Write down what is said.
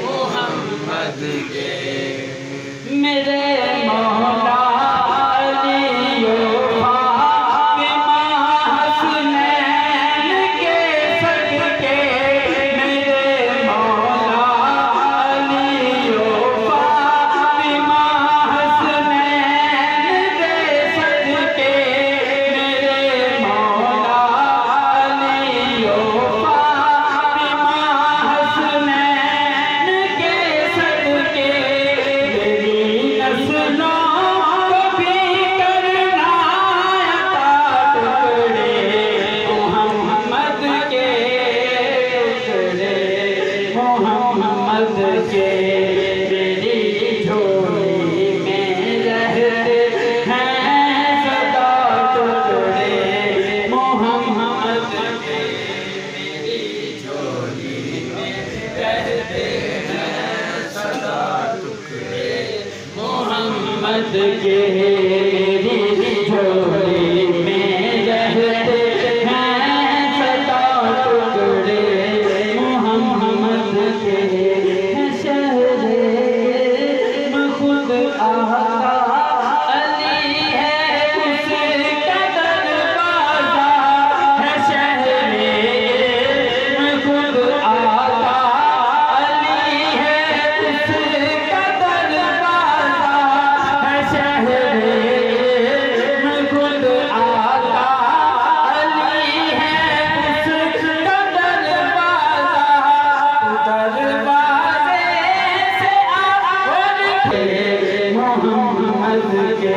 मोहम्मद के मेरे मौला अलियो फातिमा हसनैन के सदके मेरे मौला अलियो फातिमा हसनैन के सदके मेरे मौला अलियो फातिमा हसनैन के सदके नस्लों को भी करना अता टुकड़े मोहम्मद के टुकड़े मोहम्मद के मेरी झोली में रहते हैं सदा टुकड़े मोहम्मद के मेरी झोली में रहते हैं सदा टुकड़े मोहम्मद के मेरी झोली में रहते हैं सदा टुकड़े मोहम्मद के शहरे में खुद आता अली है उसका दरवाजा है शहरे में खुद आता अली है उसका दरवाजा है शहरे में खुद आता अली है उसका दरवाजा दरवाजे से और मोहम्मद के